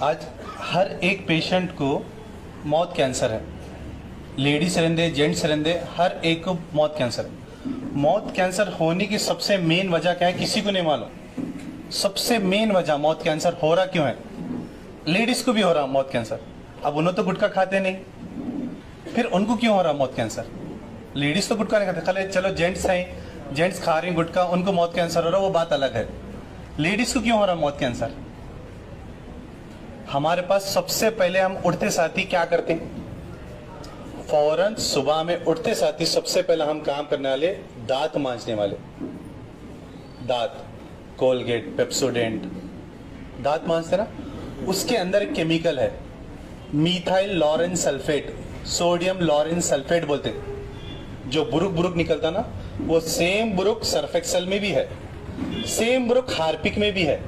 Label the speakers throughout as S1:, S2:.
S1: आज हर एक पेशेंट को मौत कैंसर है, लेडीज रहंदे जेंट्स रहंदे, हर एक को मौत कैंसर है। मौत कैंसर होने की सबसे मेन वजह क्या है किसी को नहीं मालूम। सबसे मेन वजह मौत कैंसर हो रहा क्यों है? लेडीज को भी हो रहा मौत कैंसर। अब उन्होंने तो गुटखा खाते नहीं, फिर उनको क्यों हो रहा मौत कैंसर? लेडीज तो गुटखा नहीं खाते, खाली चलो जेंट्स हैं, जेंट्स खा रहे हैं गुटखा, उनको मौत कैंसर हो रहा, वो बात अलग है। लेडीज को क्यों हो रहा मौत कैंसर? हमारे पास सबसे पहले हम उठते साथ ही क्या करते हैं? फौरन सुबह में उठते साथ ही सबसे पहले हम काम करने वाले दांत मांजने वाले। दांत, कोलगेट, पेप्सोडेंट, दांत मांजते ना, उसके अंदर एक केमिकल है methyl lauryl sulphate, sodium lauryl sulphate बोलते हैं। जो बुरुक बुरुक निकलता ना, वो सेम बुरुक सर्फ एक्सेल में भी है, सेम बुरुक हार्पिक में भी है।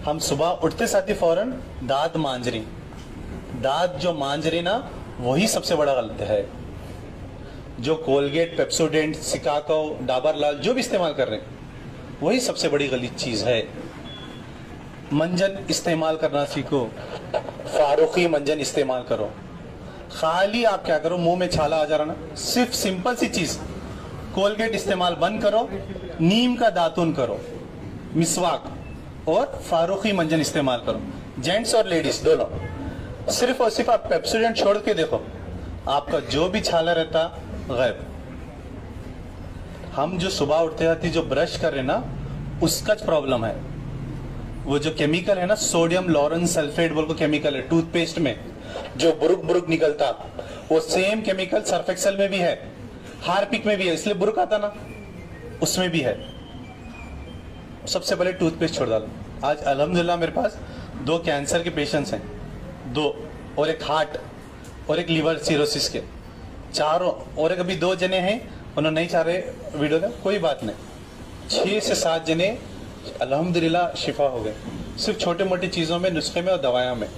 S1: हम सुबह उठते साथ ही फौरन दांत मांज रही, दांत जो मांज रही ना, वही सबसे बड़ा गलत है। जो कोलगेट, पेप्सोडेंट, सिकाको, डाबर लाल जो भी इस्तेमाल कर रहे हैं, वही सबसे बड़ी गलत चीज है। मंजन इस्तेमाल करना सीखो, फारूकी मंजन इस्तेमाल करो। खाली आप क्या करो, मुंह में छाला आ जा रहा ना, सिर्फ सिंपल सी चीज, कोलगेट इस्तेमाल बंद करो, नीम का दातुन करो, मिसवाक और फारूकी मंजन इस्तेमाल करो। जेंट्स और लेडीज दोनों। सिर्फ और सिर्फ आप पेप्सोडेंट छोड़ के देखो, आपका जो भी छाला रहता गायब। हम जो सुबह उठते जाती जो ब्रश कर रहे ना, उसका प्रॉब्लम है। वो जो केमिकल है ना, सोडियम लॉरेन सल्फेट बोल को केमिकल है टूथपेस्ट में, जो बुरुक बुरुक निकलता, वो सेम केमिकल सर्फ एक्सेल में भी है, हार्पिक में भी है, इसलिए बुरुक आता ना, उसमें भी है। सबसे पहले टूथपेस्ट छोड़ डालो। आज अल्हम्दुलिल्लाह मेरे पास 2 कैंसर के पेशेंट्स हैं, 2, और एक हार्ट और एक लीवर सिरोसिस के, चारों, और एक अभी 2 जने हैं, उन्होंने नहीं चाह रहे वीडियो का, कोई बात नहीं। 6 से 7 जने अल्हम्दुलिल्लाह शिफा हो गए, सिर्फ छोटे मोटी चीजों में, नुस्खे में और दवाइयों में।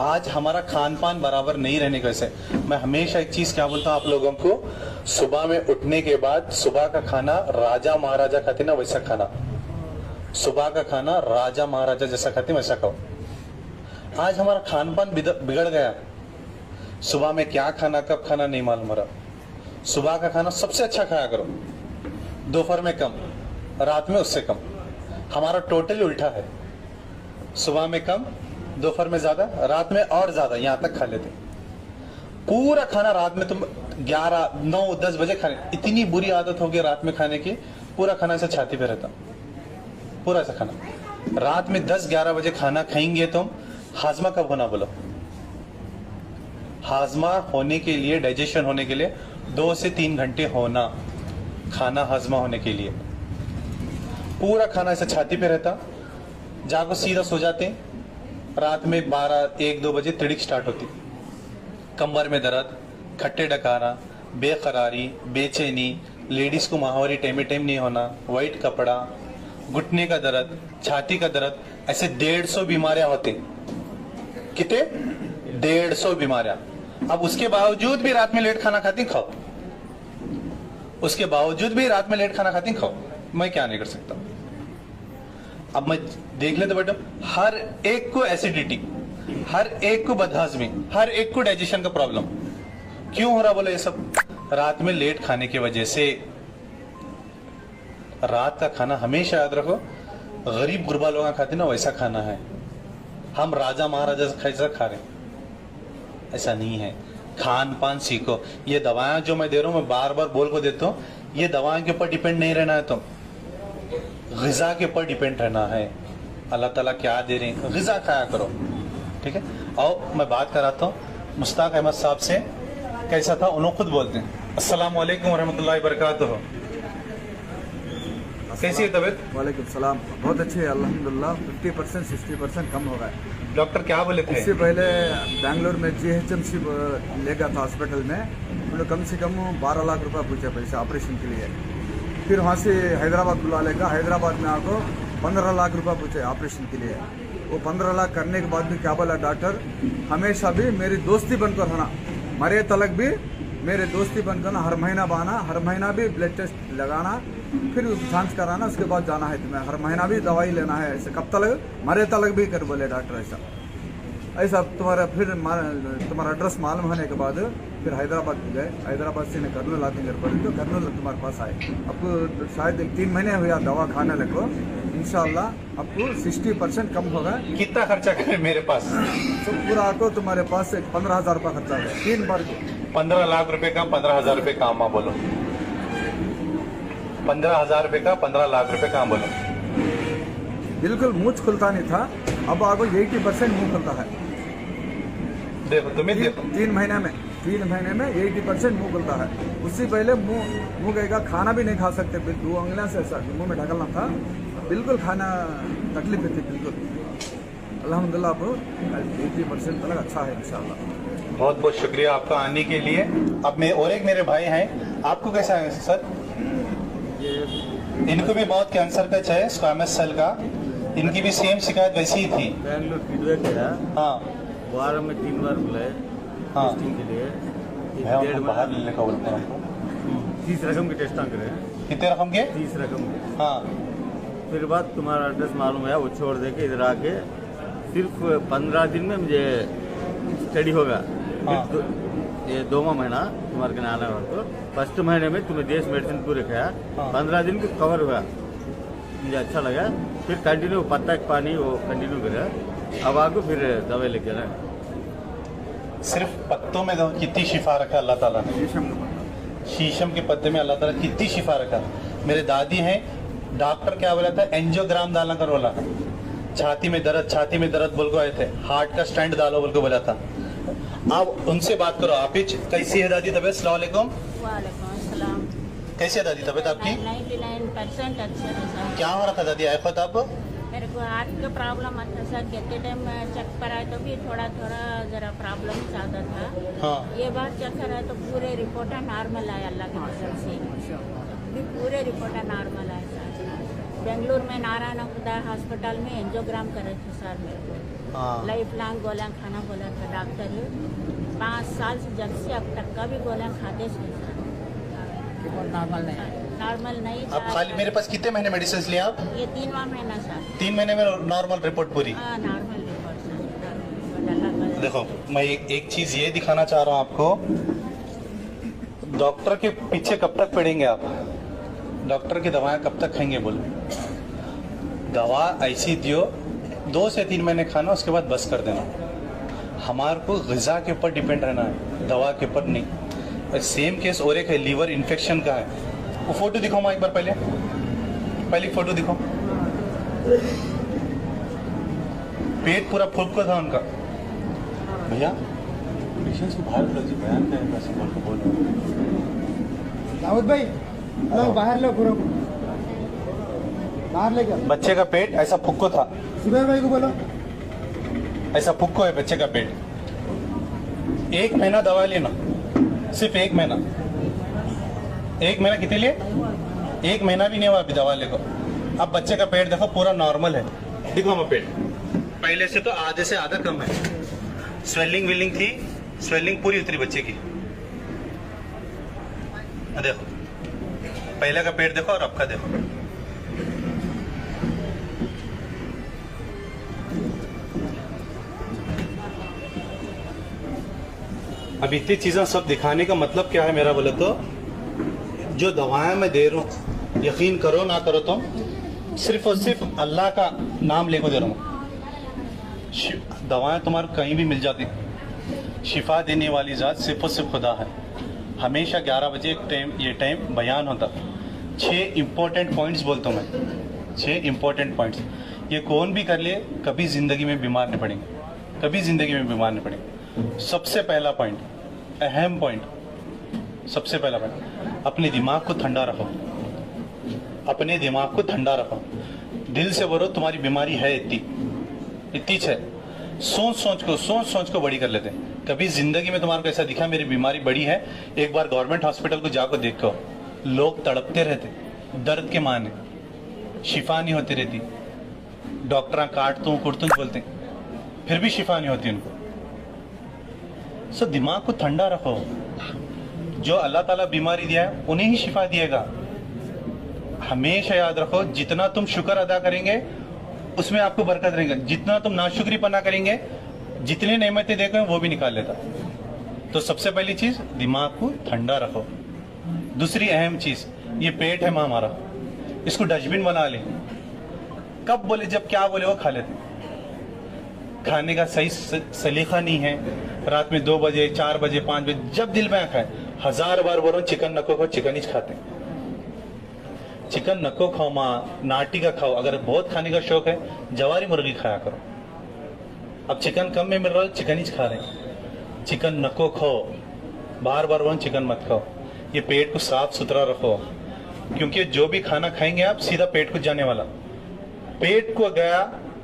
S1: आज हमारा खान पान बराबर नहीं रहने की वजह से मैं हमेशा एक चीज क्या बोलता हूँ आप लोगों को, सुबह में उठने के बाद सुबह का खाना राजा महाराजा खाते ना, वैसा खाना। सुबह का खाना राजा महाराजा जैसा खाते वैसा खाओ। आज हमारा खान पान बिगड़ गया। सुबह में क्या खाना कब खाना नहीं मालूम रहा। सुबह का खाना सबसे अच्छा खाया करो, दोपहर में कम, रात में उससे कम। हमारा टोटली उल्टा है, सुबह में कम, दोपहर में ज्यादा, रात में और ज्यादा, यहां तक खा लेते। पूरा खाना रात में तुम 11, 9, 10 बजे खाने, इतनी बुरी आदत हो गई रात में खाने की, पूरा खाना ऐसे छाती पे रहता, पूरा ऐसा खाना। रात में 10, 11 बजे खाना खाएंगे तुम, हाजमा कब होना बोलो? हाजमा होने के लिए, डाइजेशन होने के लिए 2 से 3 घंटे होना, खाना हाजमा होने के लिए। पूरा खाना ऐसे छाती पे रहता, जागो सीधा सो जाते, रात में 12, 1, 2 बजे तिड़िक स्टार्ट होती, कमर में दर्द, खट्टे डकारा, बेकरारी, बेचैनी, लेडीज को माहौरी टाइम टाइम नहीं होना, वाइट कपड़ा, घुटने का दर्द, छाती का दर्द, ऐसे 150 बीमारियां होती। कितने? 150 बीमारियां। अब उसके बावजूद भी रात में लेट खाना खाती, खाओ। उसके बावजूद भी रात में लेट खाना खाती, खाओ। मैं क्या नहीं कर सकता। अब मैं देख लेते बेटा, हर एक को एसिडिटी, हर एक को बदहजमी, हर एक को डाइजेशन का प्रॉब्लम। क्यों हो रहा बोले ये सब? रात में लेट खाने की वजह से। रात का खाना हमेशा याद रखो, गरीब गुरबा लोग खाते ना, वैसा खाना है। हम राजा महाराजा कैसा खा रहे, ऐसा नहीं है। खान पान सीखो। ये दवाएं जो मैं दे रहा हूं, मैं बार बार बोल को देता हूं, ये दवाओं के ऊपर डिपेंड नहीं रहना है, तुम ग़िज़ा के ऊपर डिपेंड रहना है। अल्लाह ताला क्या दे रहे हैं, ग़िज़ा खाया करो, ठीक है। और मैं बात कराता हूँ मुश्ताक अहमद साहब से, कैसा था उन्होंने खुद बोलते हैं। अस्सलाम वालेकुम वरहमतुल्लाहि वबरकातुहू। कैसी है तबीयत?
S2: वालेकुम सलाम, बहुत अच्छी है अल्हम्दुलिल्लाह। 50% 60% कम हो गया है।
S1: डॉक्टर क्या बोले थे?
S2: इससे पहले बेंगलोर में GHMC ले गया था हॉस्पिटल में, उन्होंने कम से कम 12 लाख रुपए पूछे पैसे ऑपरेशन के लिए। फिर वहाँ से हैदराबाद बुला लेगा, हैदराबाद में आपको 15 लाख रुपए पूछे ऑपरेशन के लिए। वो 15 लाख करने के बाद भी क्या बोला डॉक्टर, हमेशा भी मेरी दोस्ती बनकर रहना, मरे तलक भी मेरे दोस्ती बनकर हर महीना बहाना, हर महीना भी ब्लड टेस्ट लगाना, फिर जांच कराना, उसके बाद जाना है तुम्हें, हर महीना भी दवाई लेना है, ऐसे कब तक मरे तक भी कर बोले डॉक्टर। ऐसा तुम्हारा फिर तुम्हारा एड्रेस मालूम होने के बाद फिर हैदराबाद गए, हैदराबाद से कर्नूल आते घर पर, तो कर्नूल तुम्हारे पास आए। आपको शायद 3 महीने हुआ दवा खाने लगो, इंशाल्लाह आपको 60% कम होगा।
S1: कितना खर्चा करे मेरे पास?
S2: तो पूरा आपको तुम्हारे पास 15,000 रुपये खर्चा है 3 बार के।
S1: 15 लाख रुपए का 15,000 रुपए का अम्मा बोलो, 15,000 रुपए का 15 लाख रुपए का बोलो।
S2: बिल्कुल मुंह खुलता नहीं था, अब आपको 80% मुंह खुलता है।
S1: देखो तुम्हें देखो
S2: 3 महीने में 80% मुंह खुलता है। उससे पहले मुंह गएगा, खाना भी नहीं खा सकते, 2 उंगलियां से ऐसा मुंह में ढकलना था, बिल्कुल खाना तकलीफ थी बिल्कुल। अल्हम्दुलिल्लाह अब 80% तक अच्छा है इंशाल्लाह।
S1: बहुत बहुत शुक्रिया आपका आने के लिए। अब मैं और एक मेरे भाई हैं, आपको कैसा है सर? इनको भी बहुत कैंसर का है, स्क्वामस सेल का, इनकी भी सेम शिकायत वैसी ही थी।
S3: बैंगलोर फीडबैक है।
S1: हाँ
S3: वार में 3 बार बुलाए
S1: हाँ
S3: टेस्टिंग के लिए।
S1: मैं उनको बाहर लेने का बोलता हूँ आपको।
S3: 30 रकम के टेस्ट करे,
S1: कितने रकम के?
S3: 30 रकम के।
S1: हाँ
S3: फिर बाद तुम्हारा एड्रेस मालूम है, वो छोड़ दे के इधर आके सिर्फ 15 दिन में मुझे स्टडी होगा।
S1: हाँ।
S3: ये 2वां महीना तुम्हारे के आने वाला, तो फर्स्ट महीने में तुम्हें देश मेडिसिन पूरे खाया,
S1: हाँ।
S3: 15 दिन को कवर हुआ, मुझे अच्छा लगा। फिर कंटिन्यू पत्ता के पानी वो कंटिन्यू करा, अब आपको फिर दवाई लेके ना।
S1: सिर्फ पत्तों में कितनी शिफा रखा अल्लाह ताला ने, शीशम के पत्ते में अल्लाह ताला कितनी शिफा रखा। मेरे दादी हैं, डॉक्टर क्या बोला था, एंजियोग्राम डालना कर बोला, छाती में दर्द बोल को आए थे, हार्ट का स्टैंड डालो बोल को बोला था। आप उनसे बात करो। आप ही कैसी है दादी तबीयत? अस्सलाम वालेकुम।
S4: वालेकुम अस्सलाम।
S1: कैसी है दादी तबीयत आपकी?
S4: 99% अच्छा है सर।
S1: क्या हो रहा था दादी आफत आप?
S4: मेरे को हार्ट का प्रॉब्लम आता सर, कितने टाइम चेक पर आए तो भी थोड़ा जरा प्रॉब्लम ज़्यादा था।
S1: हाँ
S4: ये बार चेक कराए तो पूरे रिपोर्ट नॉर्मल आए अल्लाह की कसम से, भी पूरे रिपोर्ट नॉर्मल आए सर। बेंगलुरु में नारायण खुदा हॉस्पिटल में एंजियोग्राम करे थे सर मेरे को,
S1: हाँ
S4: लाइफ लॉन्ग गोलियाँ खाना बोला था डॉक्टर। 5 साल से जब से अब तक का भी गोलियाँ खाते थे सर, नॉर्मल नहीं
S1: अब खाली मेरे पास कितने महीने मेडिसिन लिए आप?
S4: ये 3वां महीना सर।
S1: 3 महीने में नॉर्मल रिपोर्ट पूरी?
S4: हाँ नॉर्मल रिपोर्ट सर, अल्लाह का।
S1: देखो मैं एक चीज ये दिखाना चाह रहा हूँ आपको, डॉक्टर के पीछे कब तक पड़ेंगे आप? डॉक्टर की दवाएं कब तक खाएंगे? बोलो, दवा ऐसी दियो 2 से 3 महीने खाना, उसके बाद बस कर देना। हमारे को ग़िज़ा के ऊपर डिपेंड रहना है, दवा के ऊपर नहीं। सेम केस और एक है, लीवर इन्फेक्शन का है। वो फोटो दिखाओ मैं एक बार, पहले फोटो दिखाओ। पेट पूरा फुल्को था उनका। भैया पेशेंट्स को बाहर लो जी, बयान क्या है? बस बोल
S5: दाऊद भाई लो बाहर लो, पूरा बाहर लेकर।
S1: बच्चे का पेट ऐसा फुक्को था,
S5: सुबह भाई को बोलो
S1: ऐसा फुक्को है बच्चे का पेट। 1 महीना दवा लेना, सिर्फ 1 महीना। 1 महीना कितने लिए? 1 महीना भी नहीं हुआ अभी दवा लेको। अब बच्चे का पेट देखो पूरा नॉर्मल है। देखो हमारा पेट पहले से तो आधे से आधा कम है। स्वेलिंग विलिंग थी, स्वेलिंग पूरी उतरी बच्चे की। देखो पहले का पेट देखो और अब का देखो। अब इतनी चीजें सब दिखाने का मतलब क्या है मेरा? बोले तो जो दवाएं मैं दे रहा हूँ, यकीन करो ना करो, तुम सिर्फ और सिर्फ अल्लाह का नाम लेकर दे रहा हूँ। दवाएं तुम्हारे कहीं भी मिल जाती, शिफा देने वाली ज़ात सिर्फ और सिर्फ खुदा है। हमेशा 11 बजे ये टाइम बयान होता। 6 इम्पोर्टेंट पॉइंट्स बोलता हूँ मैं, 6 इम्पोर्टेंट पॉइंट्स। ये कौन भी कर ले, कभी ज़िंदगी में बीमार नहीं पड़ेंगे, कभी ज़िंदगी में बीमार नहीं पड़ेंगे। सबसे पहला पॉइंट, अहम पॉइंट, सबसे पहला पॉइंट, अपने दिमाग को ठंडा रखो। अपने दिमाग को ठंडा रखो, दिल से बोलो तुम्हारी बीमारी है इतनी है। सोच सोच को बड़ी कर लेते हैं। कभी जिंदगी में तुम्हारे को ऐसा दिखा मेरी बीमारी बड़ी है? एक बार गवर्नमेंट हॉस्पिटल को जाकर देखो, लोग तड़पते रहते दर्द के माने, शिफा नहीं होती रहती। डॉक्टर काटतू कुटतू बोलते फिर भी शिफा नहीं होती उनको। सो दिमाग को ठंडा रखो, जो अल्लाह ताला बीमारी दिया है उन्हें ही शिफा दिएगा। हमेशा याद रखो, जितना तुम शुक्र अदा करेंगे उसमें आपको बरकत रहेगा, जितना तुम नाशुक्रीपना करेंगे जितनी नेमतें देखो वो भी निकाल लेता। तो सबसे पहली चीज दिमाग को ठंडा रखो। दूसरी अहम चीज, ये पेट है मां हमारा, इसको डस्टबिन बना ले। कब बोले जब क्या बोले वो खा लेते। खाने का सही सलीका नहीं है। रात में 2 बजे 4 बजे 5 बजे जब दिल में खाए। 1000 बार बोलो चिकन नको खाओ, चिकन ही खाते हैं। चिकन नको खाओ माँ, नाटी का खाओ। अगर बहुत खाने का शौक है जवारी मुर्गी खाया करो। अब चिकन कम में मिल रहा है, चिकन ही खा रहे हैं। चिकन नको खाओ, बार बार बोलो चिकन मत खाओ। ये पेट को साफ सुथरा रखो, क्योंकि जो भी खाना खाएंगे आप सीधा पेट को जाने वाला। पेट को गया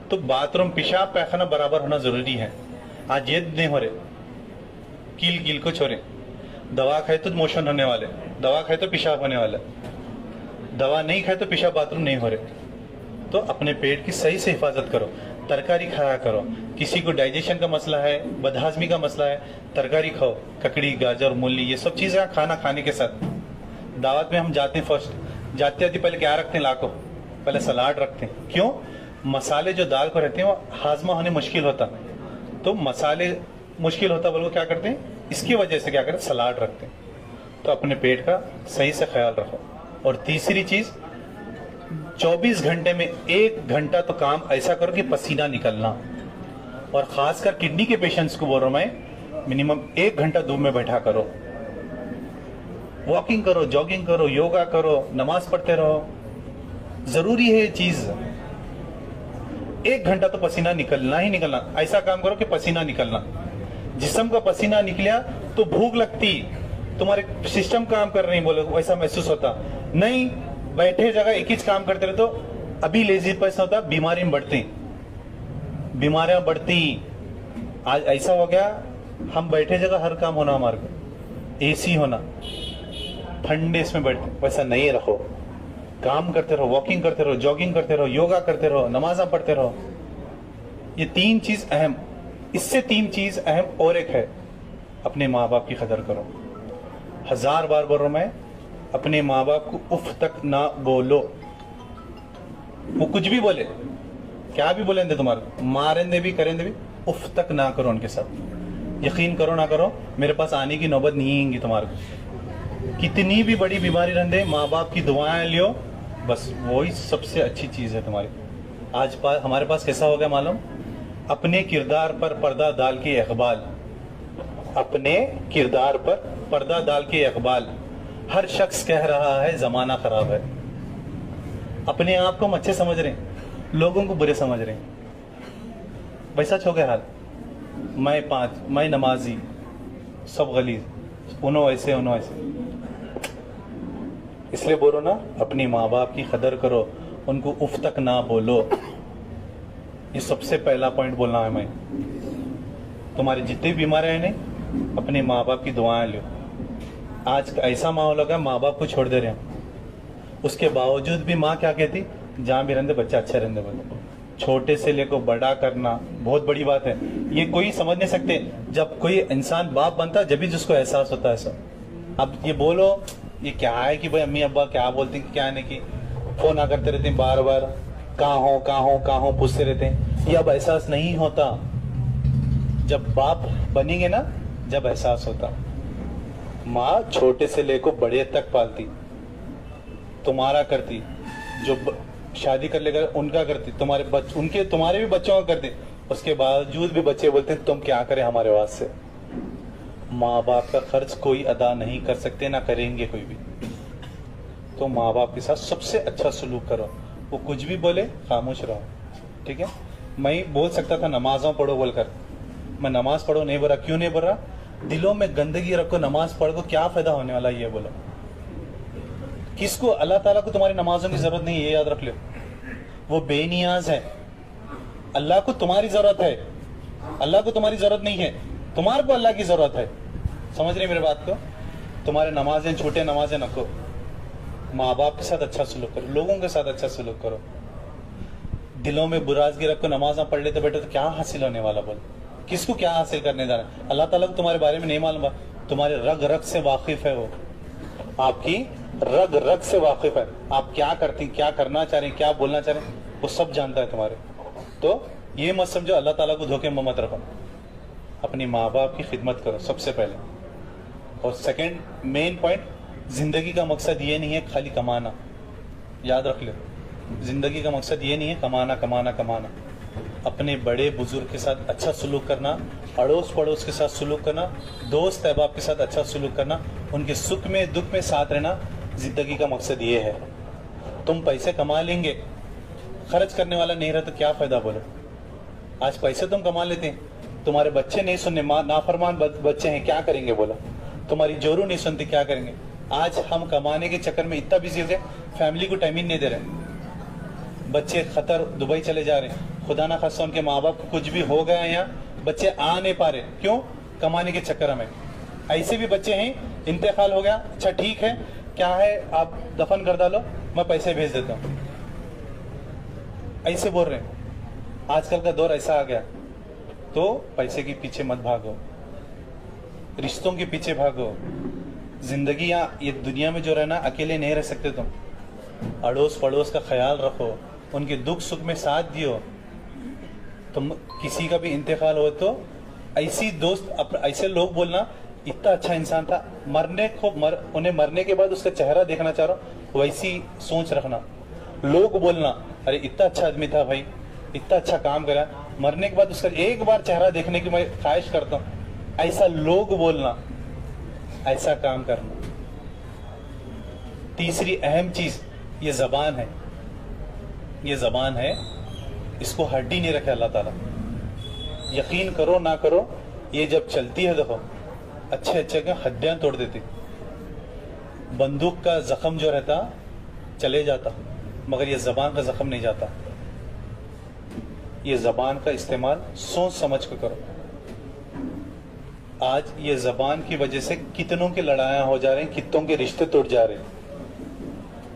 S1: तो बाथरूम पेशाब पैखाना बराबर होना जरूरी है। आज ये नहीं हो रहे, कील कील को छोड़े। दवा खाए तो मोशन होने वाले, दवा खाए तो पेशाब होने वाला, दवा नहीं खाए तो पेशाब बाथरूम नहीं हो रहे। तो अपने पेट की सही से हिफाजत करो, तरकारी खाया करो। किसी को डाइजेशन का मसला है, बदहाजमी का मसला है, तरकारी खाओ। ककड़ी, गाजर, मूली, ये सब चीजें खाना खाने के साथ। दावत में हम जाते हैं, फर्स्ट जाते आती पहले क्या रखते हैं, लाको पहले सलाद रखते हैं। क्यों? मसाले जो दाल को रहते हैं वो हाजमा होने मुश्किल होता, तो मसाले मुश्किल होता बोलो क्या करते हैं, इसकी वजह से क्या करते हैं, सलाद रखते हैं। तो अपने पेट का सही से ख्याल रखो। और तीसरी चीज, 24 घंटे में 1 घंटा तो काम ऐसा करो कि पसीना निकलना। और खासकर किडनी के पेशेंट्स को बोल रहा हूं मैं, मिनिमम 1 घंटा धूप में बैठा करो। वॉकिंग करो, जॉगिंग करो, योगा करो, नमाज पढ़ते रहो। जरूरी है ये चीज। 1 घंटा तो पसीना निकलना ही निकलना। ऐसा काम करो कि पसीना निकलना। जिस्म का पसीना निकला तो भूख लगती, तुम्हारे सिस्टम काम कर रही, बोलो वैसा महसूस होता नहीं। बैठे जगह एक ही काम करते रहे तो अभी लेजी पैसा होता, बीमारी में बढ़ती, बीमारियां बढ़ती। आज ऐसा हो गया, हम बैठे जगह हर काम होना, हमारे को एसी होना, ठंडे इसमें बैठते। वैसा नहीं रखो, काम करते रहो, वॉकिंग करते रहो, जॉगिंग करते रहो, योगा करते रहो, नमाज़ पढ़ते रहो। ये 3 चीज अहम। इससे 3 चीज अहम और एक है, अपने माँ बाप की कदर करो। 1000 बार बोल रहा हूं मैं, अपने माँ बाप को उफ तक ना बोलो। वो कुछ भी बोले, क्या भी बोलेंगे तुम्हारे, मारेंगे भी करेंगे भी, उफ तक ना करो उनके साथ। यकीन करो ना करो, मेरे पास आने की नौबत नहीं आएंगी तुम्हारे को। कितनी भी बड़ी बीमारी रहने, माँ बाप की दुआएं लियो, बस वही सबसे अच्छी चीज है तुम्हारी। आज हमारे पास कैसा हो गया मालूम, अपने किरदार पर पर्दा डाल के इकबाल, अपने किरदार पर पर्दा डाल के इकबाल। हर शख्स कह रहा है जमाना खराब है। अपने आप को हम अच्छे समझ रहे हैं, लोगों को बुरे समझ रहे हैं। वैसा हो गया हाल। मैं 5, मैं नमाजी, सब गलीज, उन्हों ऐसे उन्हों ऐसे। इसलिए बोलो ना, अपनी माँ बाप की कदर करो, उनको उफ तक ना बोलो। ये सबसे पहला पॉइंट बोलना है मैं। तुम्हारी जितनी बीमारियां हैं नहीं, अपने माँ बाप की दुआएं लो। आज ऐसा माहौल होगा, माँ बाप को छोड़ दे रहे हैं, उसके बावजूद भी माँ क्या कहती, जहां भी रहते बच्चा अच्छा रहने बोले। छोटे से लेकर बड़ा करना बहुत बड़ी बात है। ये कोई समझ नहीं सकते। जब कोई इंसान बाप बनता जब भी जिसको एहसास होता है ऐसा। अब ये बोलो, ये क्या है कि भाई अम्मी अब्बा क्या बोलते हैं, क्या नहीं, कि फोन आ करते रहते हैं बार बार, कहाँ हो पूछते रहते हैं। ये अब एहसास नहीं होता। जब बाप बनेंगे ना, जब एहसास होता। माँ छोटे से लेकर बड़े तक पालती, तुम्हारा करती, जो शादी कर लेकर उनका करती, तुम्हारे भी बच्चों का करती। उसके बावजूद भी बच्चे बोलते हैं तुम क्या करें हमारे वास्ते। माँ बाप का खर्च कोई अदा नहीं कर सकते, ना करेंगे कोई भी। तो माँ बाप के साथ सबसे अच्छा सलूक करो। वो कुछ भी बोले खामोश रहो, ठीक है। मैं बोल सकता था नमाजों पढ़ो बोलकर, मैं नमाज पढ़ो नहीं बोल रहा। क्यों नहीं बोल रहा? दिलों में गंदगी रखो, नमाज पढ़ को क्या फायदा होने वाला, ये बोलो। किसको? अल्लाह ताला को तुम्हारी नमाजों की जरूरत नहीं है, ये याद रख लो। वो बेनियाज है। अल्लाह को तुम्हारी जरूरत है, अल्लाह को तुम्हारी जरूरत नहीं है, तुम्हारे को अल्लाह की जरूरत है। समझ रहे मेरे बात को? तुम्हारे नमाजें छोटे नमाजें रखो, माँ बाप के साथ अच्छा सलूक करो, लोगों के साथ अच्छा सलूक करो। दिलों में बुराजगी रखो, नमाज ना पढ़ लेते बैठे तो क्या हासिल होने वाला? बोल, किसको क्या हासिल करने जा रहा है? अल्लाह ताला को तुम्हारे बारे में नहीं मालूम, तुम्हारे रग रग से वाकिफ है वो, आपकी रग रग से वाकिफ है, आप क्या करती, क्या करना चाह रहे हैं, क्या बोलना चाह रहे हैं, वो सब जानता है तुम्हारे। तो ये मत समझो अल्लाह ताला को धोखे में मत रखो, अपनी माँ बाप की खिदमत करो सबसे पहले। और सेकंड मेन पॉइंट, जिंदगी का मकसद ये नहीं है खाली कमाना, याद रख लो, जिंदगी का मकसद ये नहीं है कमाना कमाना कमाना। अपने बड़े बुजुर्ग के साथ अच्छा सलूक करना, अड़ोस पड़ोस के साथ सलूक करना, दोस्त अहबाब के साथ अच्छा सलूक करना, उनके सुख में दुख में साथ रहना, जिंदगी का मकसद ये है। तुम पैसे कमा लेंगे, खर्च करने वाला नहीं रहा तो क्या फायदा बोलो। आज पैसे तुम कमा लेते हैं, तुम्हारे बच्चे नहीं सुनने, नाफरमान बच्चे हैं, क्या करेंगे बोला। तुम्हारी जोरू नहीं सुनती, क्या करेंगे। आज हम कमाने के चक्कर में इतना बिजी हो गए, फैमिली को टाइम ही नहीं दे रहे। बच्चे खतर दुबई चले जा रहे हैं, खुदा ना खास्ता उनके माँ बाप को कुछ भी हो गया यहाँ, बच्चे आ नहीं पा रहे, क्यों? कमाने के चक्कर में। ऐसे भी बच्चे हैं, इंतकाल हो गया, अच्छा ठीक है, क्या है आप दफन कर डालो, मैं पैसे भेज देता हूँ, ऐसे बोल रहे हैं। आजकल का दौर ऐसा आ गया। तो पैसे के पीछे मत भागो, रिश्तों के पीछे भागो। जिंदगी ये दुनिया में जो रहना, अकेले नहीं रह सकते तुम। अड़ोस पड़ोस का ख्याल रखो, उनके दुख सुख में साथ दियो। तुम किसी का भी इंतकाल हो तो ऐसी दोस्त, ऐसे लोग बोलना इतना अच्छा इंसान था, उन्हें मरने के बाद उसका चेहरा देखना चाह रहा हूं, वैसी सोच रखना। लोग बोलना अरे इतना अच्छा आदमी था भाई, इतना अच्छा काम करा, मरने के बाद उसका एक बार चेहरा देखने की मैं ख्वाहिश करता हूं, ऐसा लोग बोलना, ऐसा काम करना। तीसरी अहम चीज ये जबान है, ये जबान है, इसको हड्डी नहीं रखे अल्लाह ताला। यकीन करो ना करो, ये जब चलती है देखो अच्छे अच्छे के हड्डियां तोड़ देती। बंदूक का जख्म जो रहता चले जाता, मगर ये जबान का जख्म नहीं जाता। ये जबान का इस्तेमाल सोच समझ कर करो। आज ये जबान की वजह से कितनों की लड़ाइयां हो जा रही हैं, कितनों के रिश्ते टूट जा रहे हैं।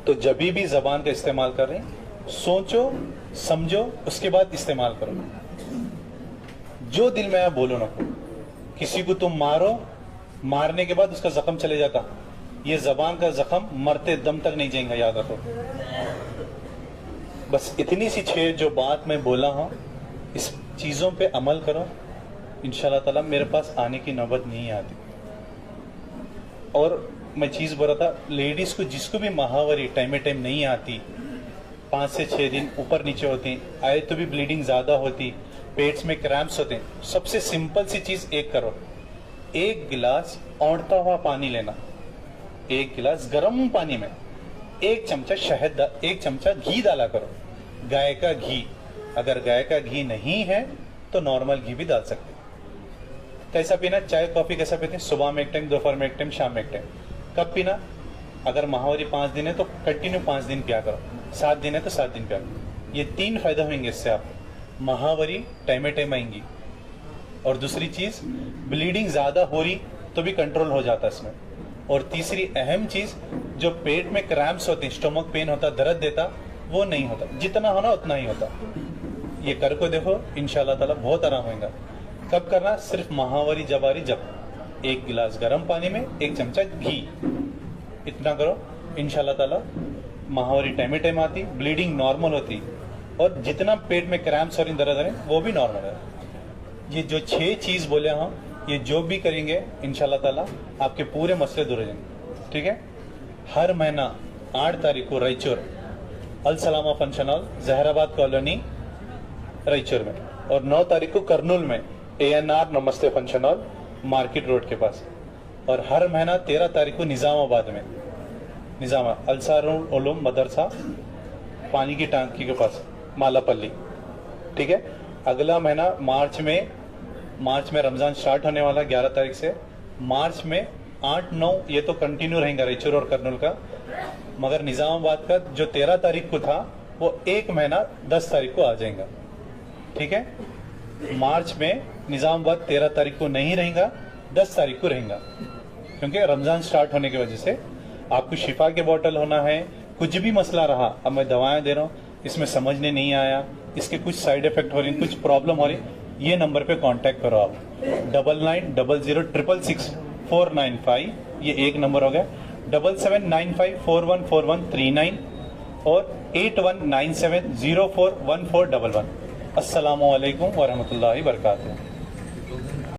S1: तो जब भी जबान का इस्तेमाल कर रहे हैं, सोचो समझो, उसके बाद इस्तेमाल करो। जो दिल में आया बोलो ना। किसी को तुम मारो, मारने के बाद उसका जख्म चले जाता, ये जबान का जख्म मरते दम तक नहीं जाएगा, याद रखो। बस इतनी सी छह जो बात मैं बोला हूं, इस चीजों पे अमल करो, इंशाल्लाह ताला मेरे पास आने की नौबत नहीं आती। और मैं चीज बोल रहा था, लेडीज को जिसको भी माहवारी टाइम नहीं आती, 5 से 6 दिन ऊपर नीचे होती, आए तो भी ब्लीडिंग ज्यादा होती, पेट्स में क्रैम्प्स होते हैं, सबसे सिंपल सी चीज एक करो, 1 गिलास औंधता हुआ पानी लेना, 1 गिलास गर्म पानी में 1 चमचा शहद, 1 चमचा घी डाला करो, गाय का घी। अगर गाय का घी नहीं है तो नॉर्मल घी भी डाल सकते। कैसा पीना? चाय कॉफी कैसा पीते हैं? सुबह में एक टाइम, दोपहर में एक टाइम, शाम में एक टाइम। कब पीना? अगर माहवारी 5 दिन है तो कंटिन्यू 5 दिन पिया करो, 7 दिन है तो 7 दिन पिया करो। ये 3 फायदा होंगे इससे, आप माहवारी टाइम आएंगी। और दूसरी चीज, ब्लीडिंग ज्यादा हो रही तो भी कंट्रोल हो जाता इसमें। और तीसरी अहम चीज, जो पेट में क्रैम्प्स होते, स्टमक पेन होता, दर्द देता, वो नहीं होता, जितना होना उतना ही होता। ये कर को देखो, इंशाल्लाह ताला बहुत आराम होगा। कब करना? सिर्फ माहवारी जबारी जब 1 गिलास गर्म पानी में 1 चमचा घी, इतना करो, इंशाल्लाह ताला माहवारी टाइम आती, ब्लीडिंग नॉर्मल होती, और जितना पेट में क्रैम्प्स और दर्द है वो भी नॉर्मल है। ये जो 6 चीज बोले हम, ये जो भी करेंगे इंशाल्लाह ताला आपके पूरे मसले दूर हो जाएंगे। ठीक है? हर महीना 8 तारीख को Raichur Al Salama function hall, Zaheerabad colony Raichur में, और 9 तारीख को करनूल में ANR नमस्ते फंक्शन हॉल, मार्केट रोड के पास, और हर महीना 13 तारीख को निजामाबाद में, अलसारुल उलूम मदरसा पानी की टांकी के पास, मालापल्ली। ठीक है? अगला महीना मार्च में रमजान स्टार्ट होने वाला 11 तारीख से, मार्च में 8-9 ये तो कंटिन्यू रहेगा रायचूर और करनूल का, मगर निजामाबाद का जो 13 तारीख को था वो 1 महीना 10 तारीख को आ जाएगा। ठीक है? मार्च में निजामाबाद 13 तारीख को नहीं रहेगा, 10 तारीख को रहेगा, क्योंकि रमजान स्टार्ट होने की वजह से। आपको शिफा के बोतल होना है, कुछ भी मसला रहा, अब मैं दवाएं दे रहा हूँ, इसमें समझने नहीं आया, इसके कुछ साइड इफेक्ट हो रही, कुछ प्रॉब्लम हो रही, ये नंबर पे कांटेक्ट करो आप, 9900666495, ये एक नंबर हो गया। 7795414139 और 8197041411। अस्सलामु अलैकुम वरहमतुल्लाहि वबरकातुहू।